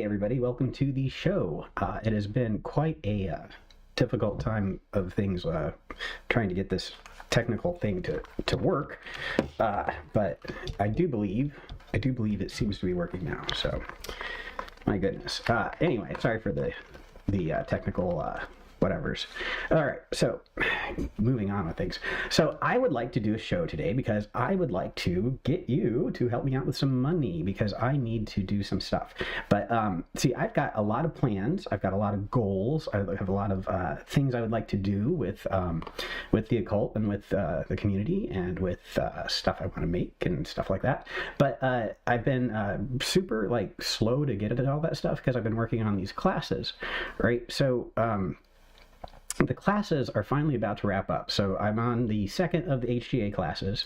everybody, welcome to the show. It has been quite a difficult time of things trying to get this technical thing to work, but I do believe it seems to be working now, so my goodness. Anyway, sorry for the technical whatevers. All right, so moving on with things. So I would like to do a show today because I would like to get you to help me out with some money because I need to do some stuff. But see, I've got a lot of plans. I've got a lot of goals. I have a lot of things I would like to do with the occult and with the community and with stuff I want to make and stuff like that. But I've been super slow to get into all that stuff because I've been working on these classes, right? So the classes are finally about to wrap up. So I'm on the second of the HGA classes,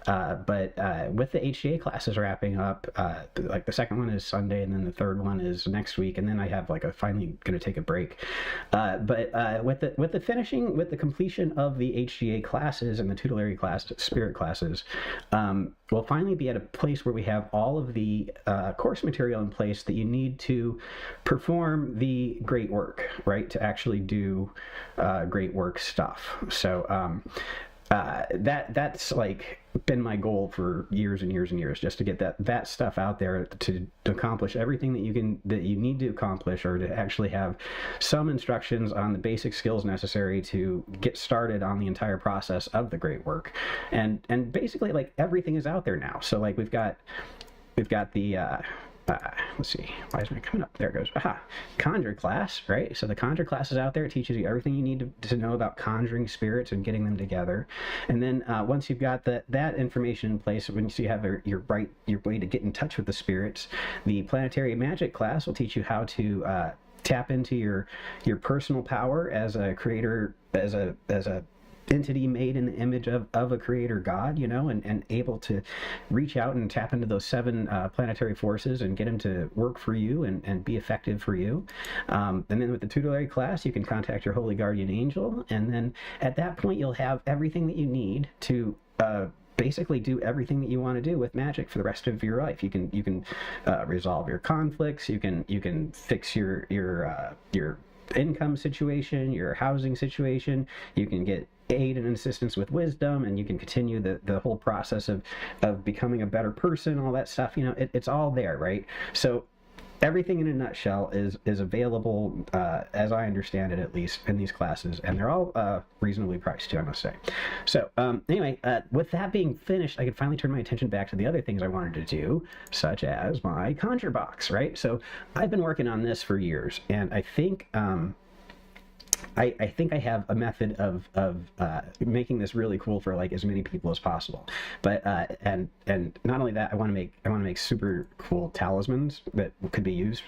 but with the HGA classes wrapping up, the second one is Sunday, and then the third one is next week, and then I have finally going to take a break. But with the completion of the HGA classes and the tutelary class, spirit classes, we'll finally be at a place where we have all of the course material in place that you need to perform the great work, right? To actually do great work stuff. So that's been my goal for years and years and years, just to get that stuff out there to accomplish everything that you need to accomplish, or to actually have some instructions on the basic skills necessary to get started on the entire process of the great work. And basically everything is out there now. So we've got the let's see, why isn't it coming up? There it goes. Aha, conjure class, right? So the conjure class is out there. It teaches you everything you need to know about conjuring spirits and getting them together. And then once you've got that information in place, once you have your way to get in touch with the spirits, the planetary magic class will teach you how to tap into your personal power as a creator, as a entity made in the image of a creator god, and able to reach out and tap into those 7 planetary forces and get them to work for you and be effective for you. And then with the tutelary class, you can contact your holy guardian angel, and then at that point you'll have everything that you need to basically do everything that you want to do with magic for the rest of your life. You can resolve your conflicts. You can fix your income situation, your housing situation. You can get aid and assistance with wisdom, and you can continue the whole process of becoming a better person, all that stuff. It's all there, right? So everything in a nutshell is available, as I understand it, at least in these classes, and they're all reasonably priced too, I must say. So anyway, with that being finished, I could finally turn my attention back to the other things I wanted to do, such as my conjure box, right? So I've been working on this for years, and I think I think I have a method of making this really cool for as many people as possible. But and not only that, I want to make super cool talismans that could be used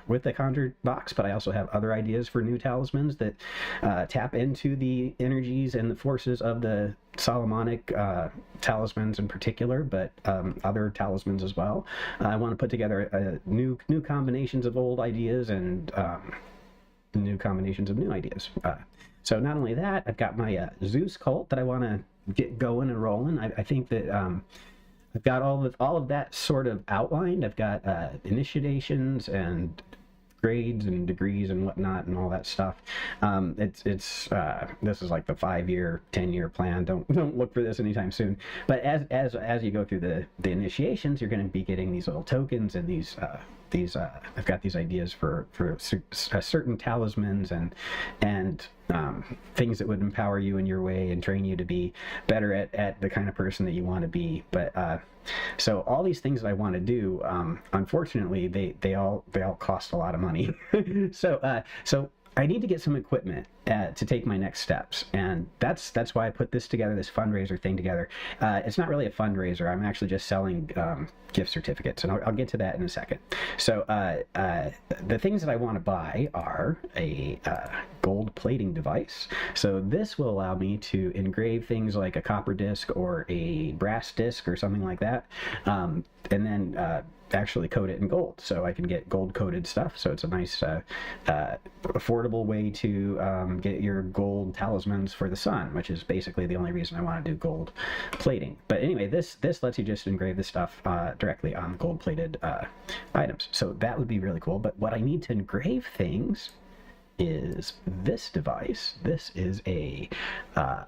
with the conjured box. But I also have other ideas for new talismans that tap into the energies and the forces of the Solomonic talismans in particular, but other talismans as well. I want to put together new combinations of old ideas and new combinations of new ideas. So not only that, I've got my Zeus cult that I want to get going and rolling. I think that I've got all of that sort of outlined. I've got initiations and grades and degrees and whatnot and all that stuff. It's this is like the 5-year, 10-year plan. Don't look for this anytime soon. But as you go through the initiations, you're going to be getting these little tokens and these I've got these ideas for certain talismans and things that would empower you in your way and train you to be better at the kind of person that you want to be. But so all these things that I want to do, unfortunately, they all cost a lot of money. So I need to get some equipment to take my next steps, and that's why I put this together, this fundraiser thing together. It's not really a fundraiser. I'm actually just selling gift certificates, and I'll get to that in a second. So the things that I want to buy are a gold plating device. So this will allow me to engrave things like a copper disc or a brass disc or something like that, and then actually coat it in gold, so I can get gold coated stuff. So it's a nice affordable way to get your gold talismans for the sun, which is basically the only reason I want to do gold plating. But anyway, this lets you just engrave the stuff directly on gold plated items, so that would be really cool. But what I need to engrave things is this device. This is a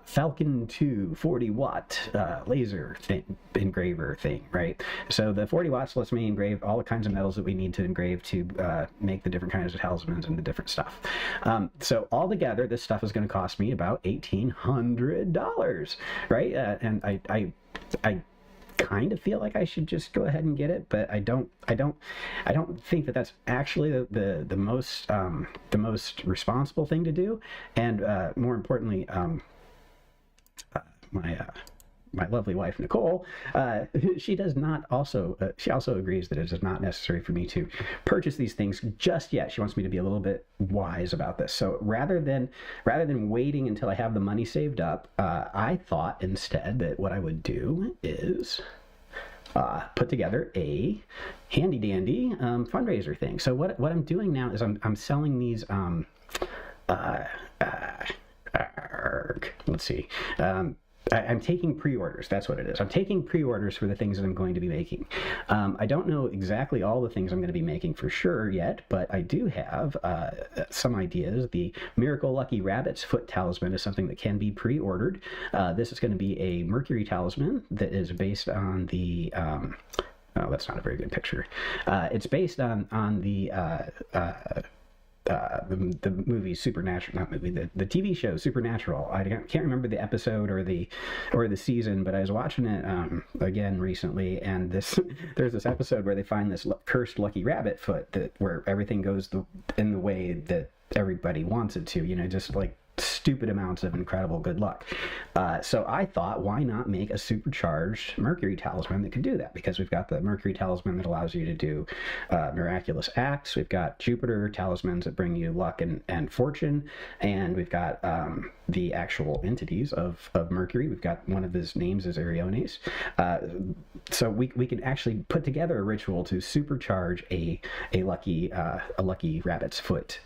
Falcon 2 40 watt laser engraver thing, right? So the 40 watts lets me engrave all the kinds of metals that we need to engrave to make the different kinds of talismans and the different stuff. So altogether, this stuff is going to cost me about $1,800, right? And I kind of feel like I should just go ahead and get it, but I don't think that that's actually the most responsible thing to do. And more importantly, my lovely wife Nicole, she does not also she also agrees that it is not necessary for me to purchase these things just yet. She wants me to be a little bit wise about this. So rather than waiting until I have the money saved up, I thought instead that what I would do is put together a handy dandy fundraiser thing. So what I'm doing now is I'm selling these let's see. I'm taking pre-orders. That's what it is. I'm taking pre-orders for the things that I'm going to be making. I don't know exactly all the things I'm going to be making for sure yet, but I do have some ideas. The Miracle Lucky Rabbit's Foot Talisman is something that can be pre-ordered. This is going to be a Mercury talisman that is based on the... oh, that's not a very good picture. It's based on the movie Supernatural, not movie, the TV show Supernatural. I can't remember the episode or the season, but I was watching it again recently, and there's this episode where they find this cursed lucky rabbit foot where everything goes in the way that everybody wants it to, just like stupid amounts of incredible good luck. So I thought, why not make a supercharged Mercury talisman that could do that? Because we've got the Mercury talisman that allows you to do miraculous acts. We've got Jupiter talismans that bring you luck and fortune. And we've got the actual entities of Mercury. We've got one of his names is Ariones. So we can actually put together a ritual to supercharge a lucky rabbit's foot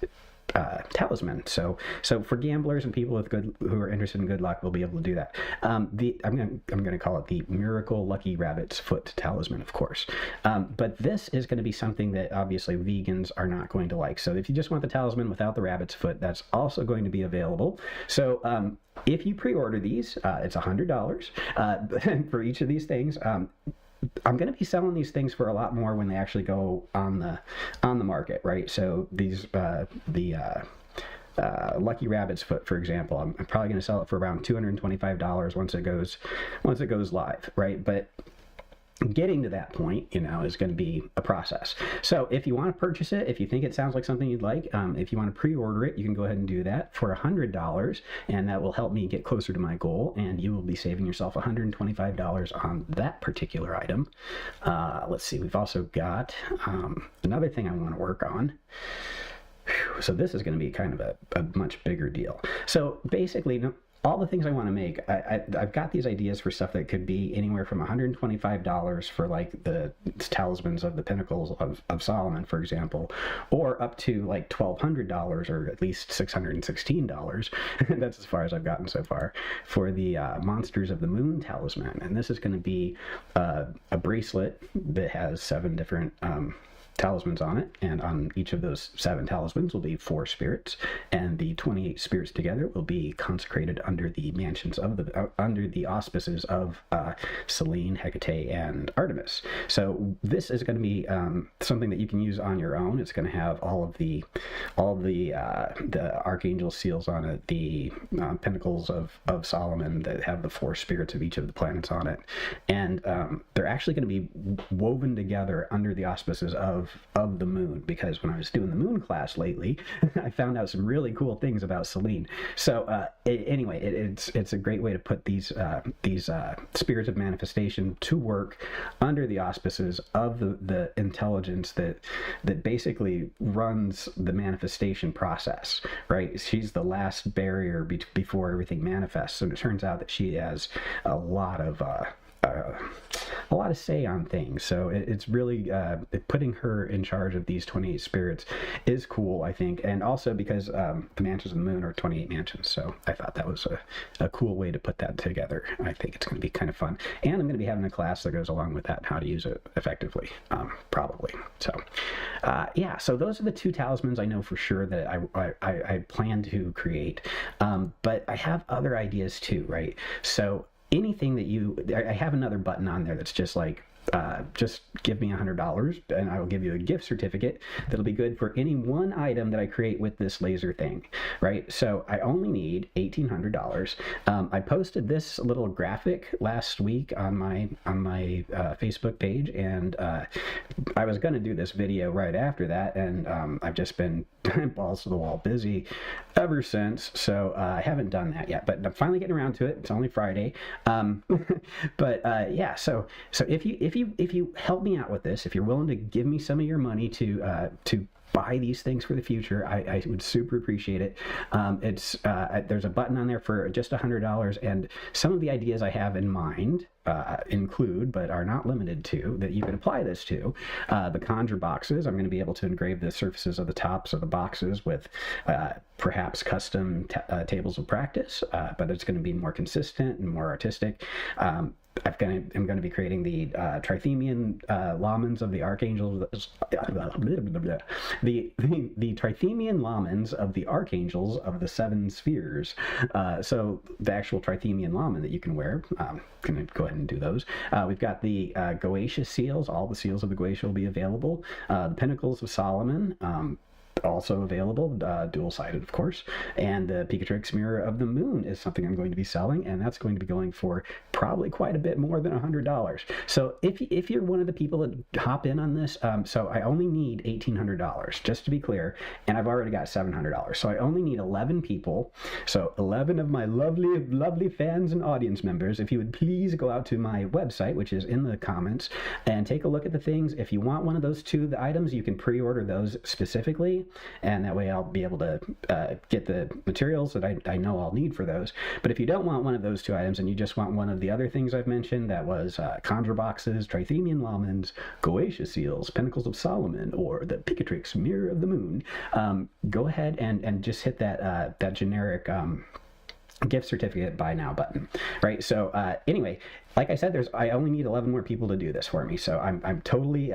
talisman. So for gamblers and people who are interested in good luck, we'll be able to do that. I'm going to call it the Miracle Lucky Rabbit's Foot Talisman, of course. But this is going to be something that obviously vegans are not going to like. So if you just want the talisman without the rabbit's foot, that's also going to be available. So if you pre-order these, it's $100 for each of these things. I'm going to be selling these things for a lot more when they actually go on the market, right? So these Lucky Rabbit's Foot, for example, I'm probably going to sell it for around $225 once it goes live, right? But getting to that point, is going to be a process. So if you want to purchase it, if you think it sounds like something you'd like, if you want to pre-order it, you can go ahead and do that for $100, and that will help me get closer to my goal, and you will be saving yourself $125 on that particular item. Let's see, we've also got another thing I want to work on. So this is going to be kind of a much bigger deal. So basically, all the things I want to make, I've got these ideas for stuff that could be anywhere from $125 for like the talismans of the pinnacles of Solomon, for example, or up to like $1,200 or at least $616. That's as far as I've gotten so far for the Monsters of the Moon talisman. And this is going to be a bracelet that has 7 different talismans on it, and on each of those 7 talismans will be 4 spirits, and the 28 spirits together will be consecrated under the mansions of under the auspices of Selene, Hecate, and Artemis. So this is going to be something that you can use on your own. It's going to have all of the archangel seals on it, the pinnacles of Solomon that have the 4 spirits of each of the planets on it, and they're actually going to be woven together under the auspices of of the moon, because when I was doing the moon class lately, I found out some really cool things about Selene. So anyway, it's a great way to put these spirits of manifestation to work under the auspices of the intelligence that basically runs the manifestation process, right? She's the last barrier before everything manifests, and it turns out that she has a lot of say on things. So it's really putting her in charge of these 28 spirits is cool, I think, and also because the mansions of the moon are 28 mansions, so I thought that was a cool way to put that together. I think it's going to be kind of fun, and I'm going to be having a class that goes along with that and how to use it effectively, probably. So yeah, so those are the 2 talismans I know for sure that I plan to create, but I have other ideas too, right? So anything that I have another button on there that's just like, just give me $100 and I will give you a gift certificate that'll be good for any one item that I create with this laser thing, right? So I only need $1,800. I posted this little graphic last week on my Facebook page, and I was going to do this video right after that, and I've just been balls to the wall busy ever since, so I haven't done that yet, but I'm finally getting around to it. It's only Friday. But yeah, so if you help me out with this, if you're willing to give me some of your money to buy these things for the future, I would super appreciate it. There's a button on there for just $100, and some of the ideas I have in mind include, but are not limited to, that you can apply this to the conjure boxes. I'm going to be able to engrave the surfaces of the tops of the boxes with perhaps custom tables of practice, but it's going to be more consistent and more artistic. I'm going to be creating the Trithemian lamens of the archangels, the Trithemian lamens of the archangels of the 7 spheres. So the actual Trithemian lamen that you can wear. I'm going to go ahead and do those. We've got the Goetia seals. All the seals of the Goetia will be available. The Pinnacles of Solomon, also available, dual-sided, of course. And the Picatrix Mirror of the Moon is something I'm going to be selling, and that's going to be going for probably quite a bit more than $100. So if you're one of the people that hop in on this, so I only need $1,800, just to be clear, and I've already got $700. So I only need 11 people. So 11 of my lovely fans and audience members, if you would please go out to my website, which is in the comments, and take a look at the things. If you want one of those 2 items, you can pre-order those specifically, and that way I'll be able to get the materials that I know I'll need for those. But if you don't want one of those 2 items and you just want one of the other things I've mentioned, that was conjure boxes, Trithemian lamens, Goetia seals, Pinnacles of Solomon, or the Picatrix Mirror of the Moon, go ahead and just hit that generic gift certificate buy now button, right? So anyway, like I said, I only need 11 more people to do this for me, so I'm totally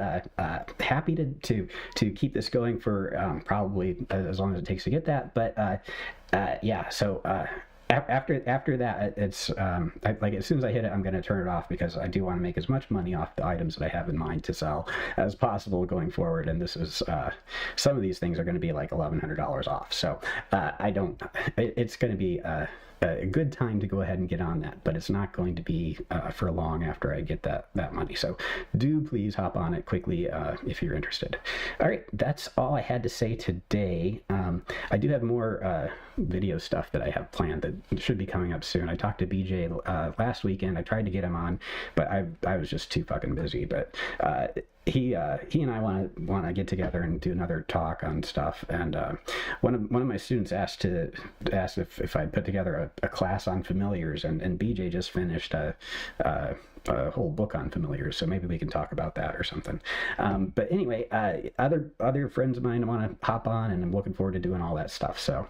happy to keep this going for probably as long as it takes to get that. But yeah, so after that, it's like as soon as I hit it, I'm going to turn it off, because I do want to make as much money off the items that I have in mind to sell as possible going forward. And this is some of these things are going to be like $1,100 off. So it's going to be a good time to go ahead and get on that, but it's not going to be for long after I get that money. So do please hop on it quickly if you're interested. All right, that's all I had to say today. I do have more video stuff that I have planned that should be coming up soon. I talked to BJ last weekend. I tried to get him on, but I was just too fucking busy. But he and I want to get together and do another talk on stuff. And one of my students asked if I'd put together a class on familiars, and BJ just finished a whole book on familiars, so maybe we can talk about that or something. But anyway, other friends of mine want to hop on, and I'm looking forward to doing all that stuff. So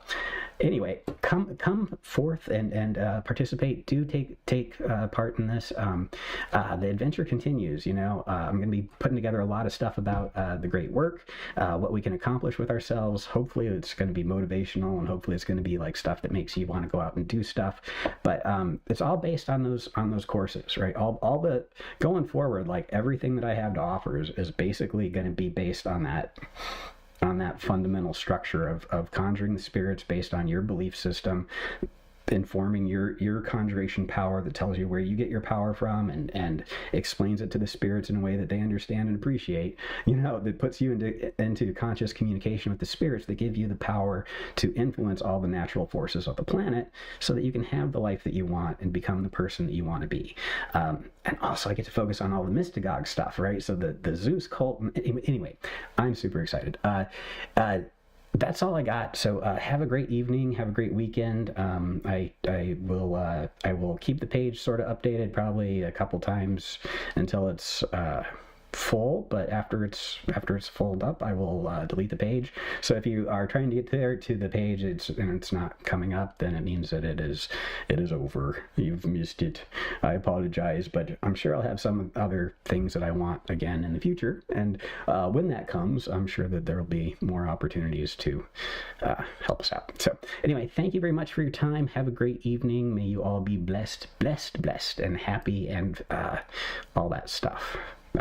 anyway, come forth and participate. Do take part in this. The adventure continues. You know, I'm going to be putting together a lot of stuff about the great work, what we can accomplish with ourselves. Hopefully it's going to be motivational, and hopefully it's going to be like stuff that makes you want to go out and do stuff. But it's all based on those courses, right? All the going forward, like everything that I have to offer is basically going to be based on that fundamental structure of conjuring the spirits based on your belief system, informing your conjuration power, that tells you where you get your power from, and explains it to the spirits in a way that they understand and appreciate, that puts you into conscious communication with the spirits, that give you the power to influence all the natural forces of the planet, so that you can have the life that you want and become the person that you want to be. And also I get to focus on all the mystagogue stuff, right? So the Zeus cult. Anyway, I'm super excited. That's all I got. So have a great evening. Have a great weekend. I will keep the page sort of updated, probably a couple times until it's full, but after it's filled up, I will delete the page. So if you are trying to get there to the page, and it's not coming up, then it means that it is over. You've missed it. I apologize, but I'm sure I'll have some other things that I want again in the future, and when that comes, I'm sure that there will be more opportunities to help us out. So anyway, thank you very much for your time. Have a great evening. May you all be blessed, and happy, and all that stuff.